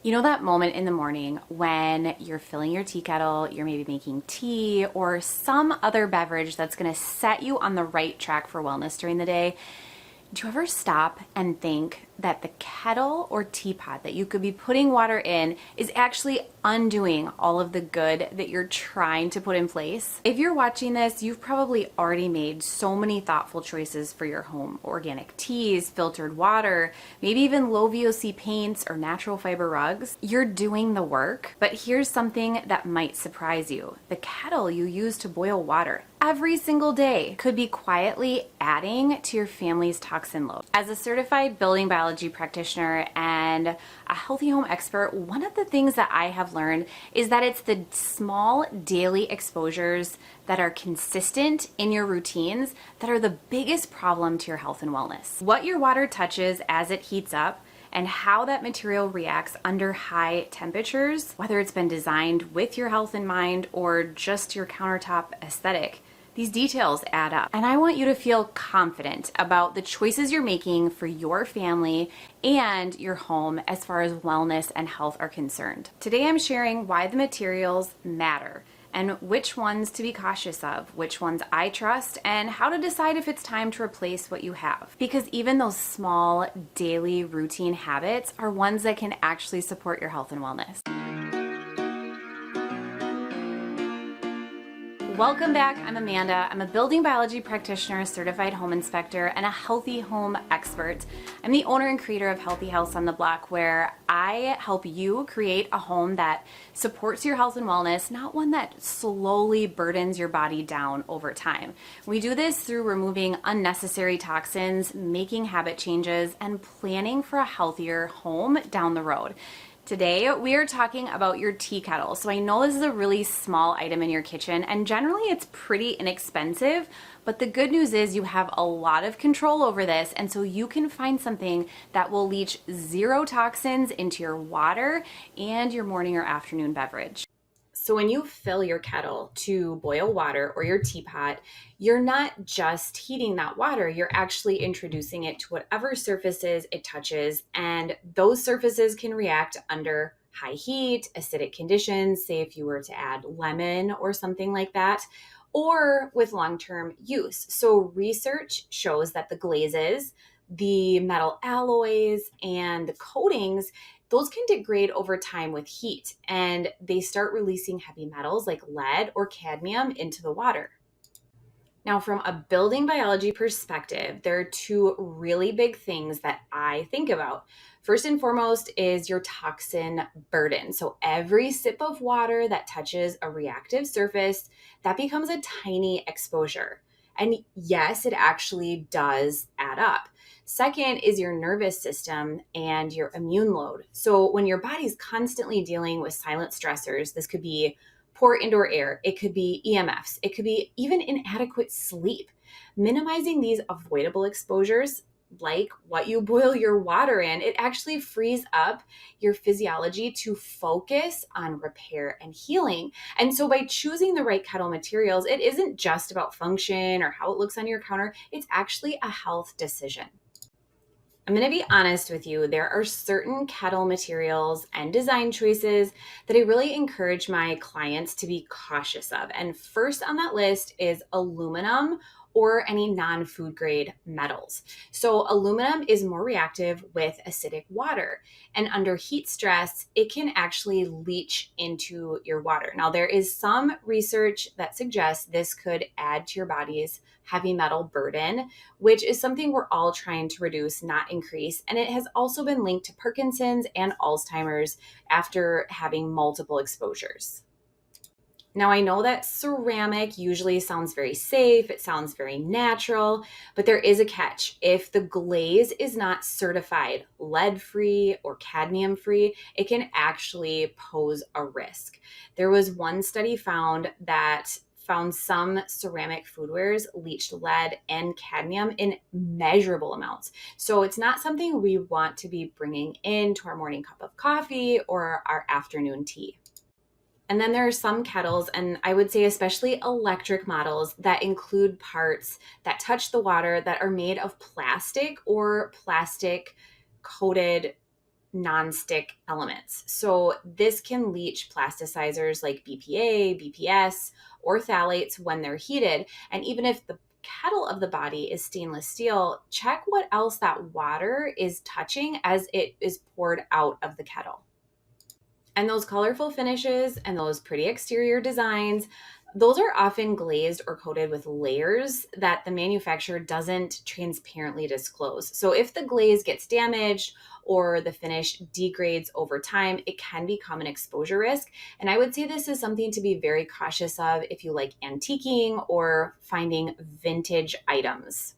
You know that moment in the morning when you're filling your tea kettle, you're maybe making tea or some other beverage that's going to set you on the right track for wellness during the day? Do you ever stop and think that the kettle or teapot that you could be putting water in is actually undoing all of the good that you're trying to put in place? If you're watching this, you've probably already made so many thoughtful choices for your home. Organic teas, filtered water, maybe even low VOC paints or natural fiber rugs. You're doing the work, but here's something that might surprise you. The kettle you use to boil water every single day could be quietly adding to your family's toxin load. As a certified building biology practitioner and a healthy home expert, one of the things that I have learned is that it's the small daily exposures that are consistent in your routines that are the biggest problem to your health and wellness. What your water touches as it heats up and how that material reacts under high temperatures, whether it's been designed with your health in mind or just your countertop aesthetic, these details add up. And I want you to feel confident about the choices you're making for your family and your home as far as wellness and health are concerned. Today I'm sharing why the materials matter and which ones to be cautious of, which ones I trust, and how to decide if it's time to replace what you have. Because even those small daily routine habits are ones that can actually support your health and wellness. Welcome back. I'm Amanda. I'm a building biology practitioner, certified home inspector, and a healthy home expert. I'm the owner and creator of Healthy House on the Block, where I help you create a home that supports your health and wellness, not one that slowly burdens your body down over time. We do this through removing unnecessary toxins, making habit changes, and planning for a healthier home down the road. Today, we are talking about your tea kettle. So I know this is a really small item in your kitchen, and generally it's pretty inexpensive, but the good news is you have a lot of control over this, and so you can find something that will leach zero toxins into your water and your morning or afternoon beverage. So when you fill your kettle to boil water or your teapot, you're not just heating that water, you're actually introducing it to whatever surfaces it touches, and those surfaces can react under high heat, acidic conditions, say if you were to add lemon or something like that, or with long-term use. So research shows that the glazes, the metal alloys, and the coatings, those can degrade over time with heat, and they start releasing heavy metals like lead or cadmium into the water. Now, from a building biology perspective, there are two really big things that I think about. First and foremost is your toxin burden. So every sip of water that touches a reactive surface, that becomes a tiny exposure. And yes, it actually does add up. Second is your nervous system and your immune load. So when your body's constantly dealing with silent stressors, this could be poor indoor air, it could be EMFs, it could be even inadequate sleep. Minimizing these avoidable exposures, like what you boil your water in, it actually frees up your physiology to focus on repair and healing. And so by choosing the right kettle materials, it isn't just about function or how it looks on your counter, it's actually a health decision. I'm going to be honest with you, there are certain kettle materials and design choices that I really encourage my clients to be cautious of. And first on that list is aluminum or any non-food grade metals. So aluminum is more reactive with acidic water, and under heat stress, it can actually leach into your water. Now, there is some research that suggests this could add to your body's heavy metal burden, which is something we're all trying to reduce, not increase. And it has also been linked to Parkinson's and Alzheimer's after having multiple exposures. Now, I know that ceramic usually sounds very safe, it sounds very natural, but there is a catch. If the glaze is not certified lead-free or cadmium-free, it can actually pose a risk. There was one study found some ceramic foodwares leached lead and cadmium in measurable amounts. So it's not something we want to be bringing into our morning cup of coffee or our afternoon tea. And then there are some kettles, and I would say especially electric models, that include parts that touch the water that are made of plastic or plastic coated nonstick elements. So this can leach plasticizers like BPA, BPS, or phthalates when they're heated. And even if the kettle of the body is stainless steel, check what else that water is touching as it is poured out of the kettle. And those colorful finishes and those pretty exterior designs, those are often glazed or coated with layers that the manufacturer doesn't transparently disclose. So if the glaze gets damaged or the finish degrades over time, it can become an exposure risk. And I would say this is something to be very cautious of if you like antiquing or finding vintage items.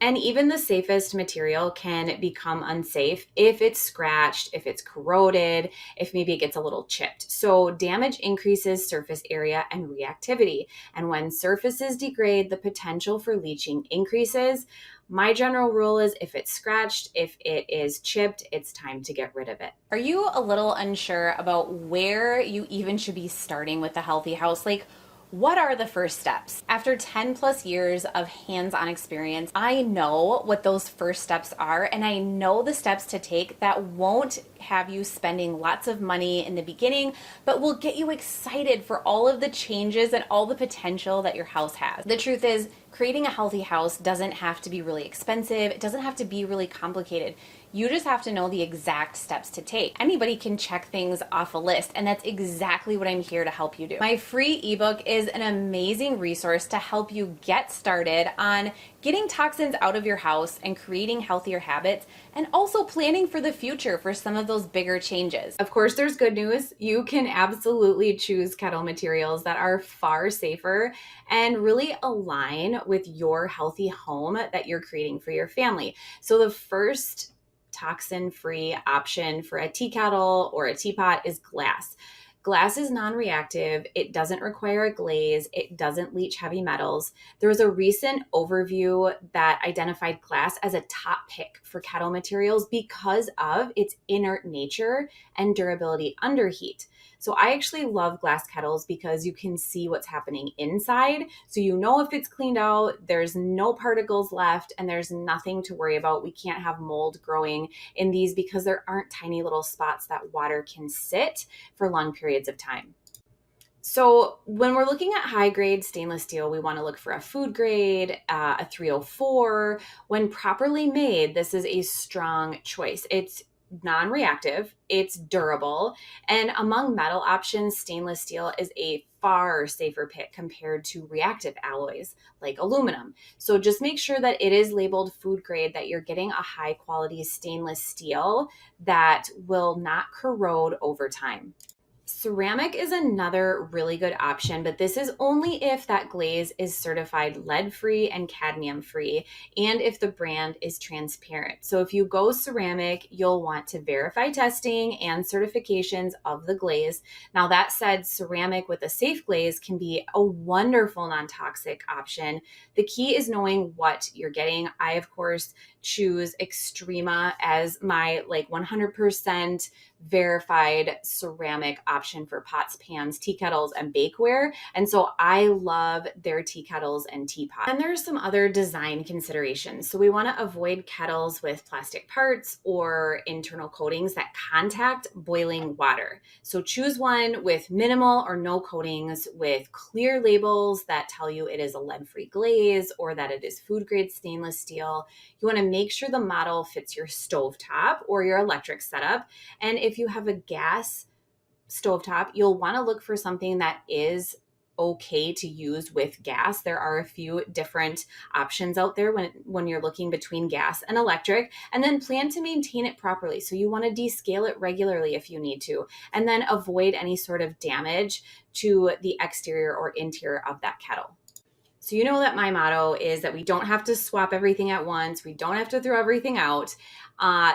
And even the safest material can become unsafe if it's scratched, if it's corroded, if maybe it gets a little chipped. So damage increases surface area and reactivity. And when surfaces degrade, the potential for leaching increases. My general rule is if it's scratched, if it is chipped, it's time to get rid of it. Are you a little unsure about where you even should be starting with a healthy house? Like, what are the first steps? After 10 plus years of hands-on experience, I know what those first steps are, and I know the steps to take that won't have you spending lots of money in the beginning, but will get you excited for all of the changes and all the potential that your house has. The truth is, creating a healthy house doesn't have to be really expensive. It doesn't have to be really complicated. You just have to know the exact steps to take. Anybody can check things off a list, and that's exactly what I'm here to help you do. My free ebook is an amazing resource to help you get started on getting toxins out of your house and creating healthier habits, and also planning for the future for some of those bigger changes. Of course, there's good news. You can absolutely choose Kettle materials that are far safer and really align with your healthy home that you're creating for your family. So the first toxin-free option for a tea kettle or a teapot is glass. Glass is non-reactive. It doesn't require a glaze. It doesn't leach heavy metals. There was a recent overview that identified glass as a top pick for kettle materials because of its inert nature and durability under heat. So I actually love glass kettles because you can see what's happening inside. So you know if it's cleaned out, there's no particles left, and there's nothing to worry about. We can't have mold growing in these because there aren't tiny little spots that water can sit for long periods of time. So when we're looking at high grade stainless steel, we want to look for a food grade, a 304. When properly made, this is a strong choice. It's non-reactive, it's durable, and among metal options, stainless steel is a far safer pick compared to reactive alloys like aluminum. So just make sure that it is labeled food grade, that you're getting a high quality stainless steel that will not corrode over time. Ceramic is another really good option, but this is only if that glaze is certified lead-free and cadmium-free, and if the brand is transparent. So if you go ceramic, you'll want to verify testing and certifications of the glaze. Now that said, ceramic with a safe glaze can be a wonderful non-toxic option. The key is knowing what you're getting. I, of course, choose Extrema as my 100% verified ceramic option for pots, pans, tea kettles, and bakeware. And so I love their tea kettles and teapots. And there's some other design considerations. So we want to avoid kettles with plastic parts or internal coatings that contact boiling water. So choose one with minimal or no coatings, with clear labels that tell you it is a lead-free glaze or that it is food grade stainless steel. You want to make sure the model fits your stovetop or your electric setup. And if you have a gas stovetop, you'll want to look for something that is okay to use with gas. There are a few different options out there when you're looking between gas and electric, and then plan to maintain it properly. So you want to descale it regularly if you need to, and then avoid any sort of damage to the exterior or interior of that kettle. So you know that my motto is that we don't have to swap everything at once. We don't have to throw everything out.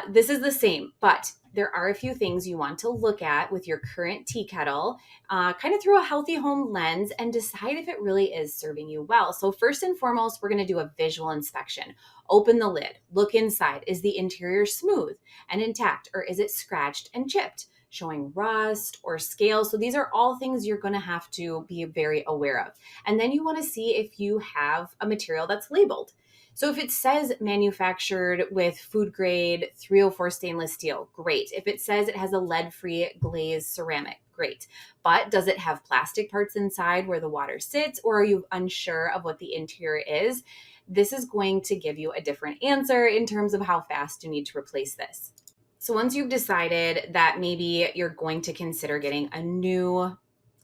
This is the same, but there are a few things you want to look at with your current tea kettle, kind of through a healthy home lens, and decide if it really is serving you well. So first and foremost, we're going to do a visual inspection. Open the lid, look inside. Is the interior smooth and intact, or is it scratched and chipped, showing rust or scale? So these are all things you're going to have to be very aware of. And then you want to see if you have a material that's labeled. So if it says manufactured with food grade 304 stainless steel, great. If it says it has a lead-free glazed ceramic, great. But does it have plastic parts inside where the water sits, or are you unsure of what the interior is? This is going to give you a different answer in terms of how fast you need to replace this. So once you've decided that maybe you're going to consider getting a new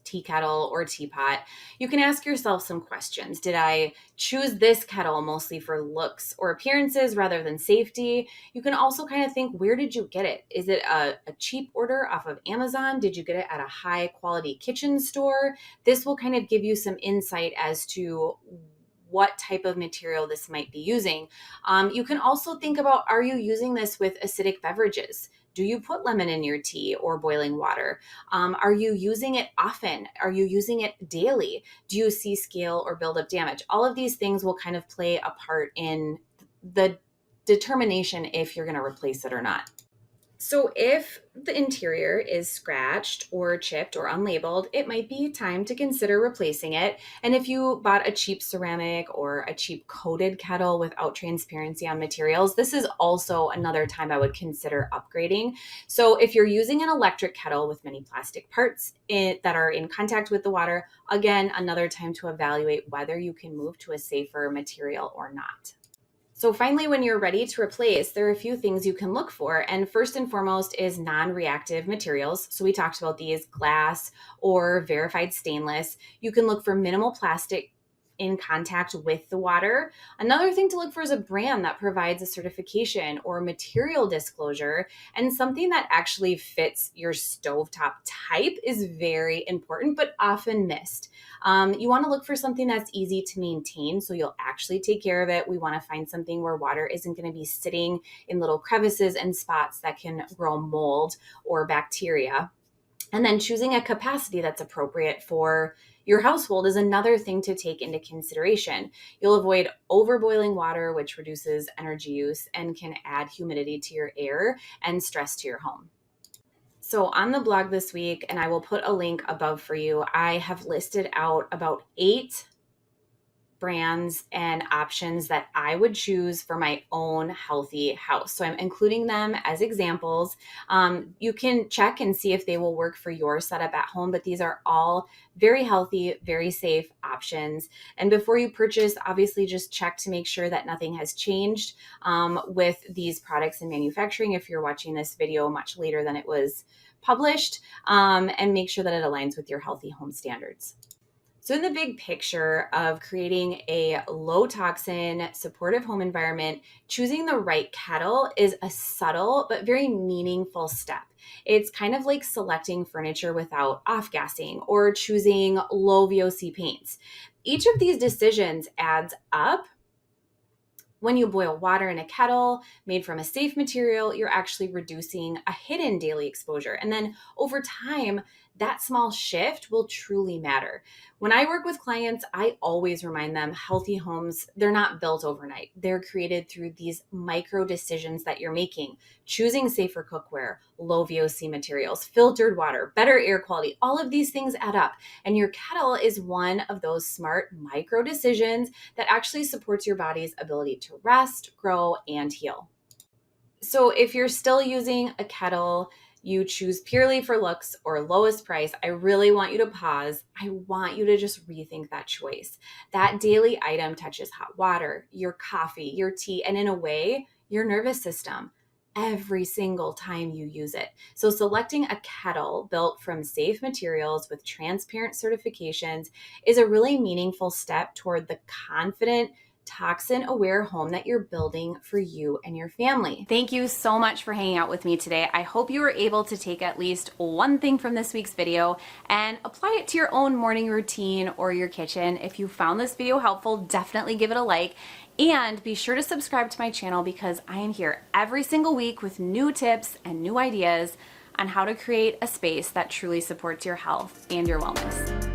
tea kettle or teapot, you can ask yourself some questions. Did I choose this kettle mostly for looks or appearances rather than safety? You can also kind of think, where did you get it? Is it a cheap order off of Amazon? Did you get it at a high quality kitchen store? This will kind of give you some insight as to what type of material this might be using. You can also think about, are you using this with acidic beverages? Do you put lemon in your tea or boiling water? Are you using it often? Are you using it daily? Do you see scale or buildup damage? All of these things will kind of play a part in the determination if you're going to replace it or not. So if the interior is scratched or chipped or unlabeled, it might be time to consider replacing it. And if you bought a cheap ceramic or a cheap coated kettle without transparency on materials, this is also another time I would consider upgrading. So if you're using an electric kettle with many plastic parts that are in contact with the water, again, another time to evaluate whether you can move to a safer material or not. So finally, when you're ready to replace, there are a few things you can look for. And first and foremost is non-reactive materials. So we talked about these: glass or verified stainless. You can look for minimal plastic in contact with the water. Another thing to look for is a brand that provides a certification or material disclosure, and something that actually fits your stovetop type is very important, but often missed. You want to look for something that's easy to maintain, so you'll actually take care of it. We want to find something where water isn't going to be sitting in little crevices and spots that can grow mold or bacteria. And then choosing a capacity that's appropriate for your household is another thing to take into consideration. You'll avoid overboiling water, which reduces energy use and can add humidity to your air and stress to your home. So on the blog this week, and I will put a link above for you, I have listed out about 8 brands and options that I would choose for my own healthy house. So I'm including them as examples. You can check and see if they will work for your setup at home, but these are all very healthy, very safe options. And before you purchase, obviously just check to make sure that nothing has changed with these products in manufacturing if you're watching this video much later than it was published, and make sure that it aligns with your healthy home standards. So in the big picture of creating a low toxin, supportive home environment, choosing the right kettle is a subtle but very meaningful step. It's kind of like selecting furniture without off-gassing or choosing low VOC paints. Each of these decisions adds up. When you boil water in a kettle made from a safe material, you're actually reducing a hidden daily exposure. And then over time, that small shift will truly matter. When I work with clients, I always remind them healthy homes, they're not built overnight. They're created through these micro decisions that you're making: choosing safer cookware, low VOC materials, filtered water, better air quality. All of these things add up. And your kettle is one of those smart micro decisions that actually supports your body's ability to rest, grow, and heal. So if you're still using a kettle you choose purely for looks or lowest price, I really want you to pause. I want you to just rethink that choice. That daily item touches hot water, your coffee, your tea, and in a way, your nervous system every single time you use it. So selecting a kettle built from safe materials with transparent certifications is a really meaningful step toward the confident, toxin-aware home that you're building for you and your family. Thank you so much for hanging out with me today. I hope you were able to take at least one thing from this week's video and apply it to your own morning routine or your kitchen. If you found this video helpful, definitely give it a like. And be sure to subscribe to my channel because I am here every single week with new tips and new ideas on how to create a space that truly supports your health and your wellness.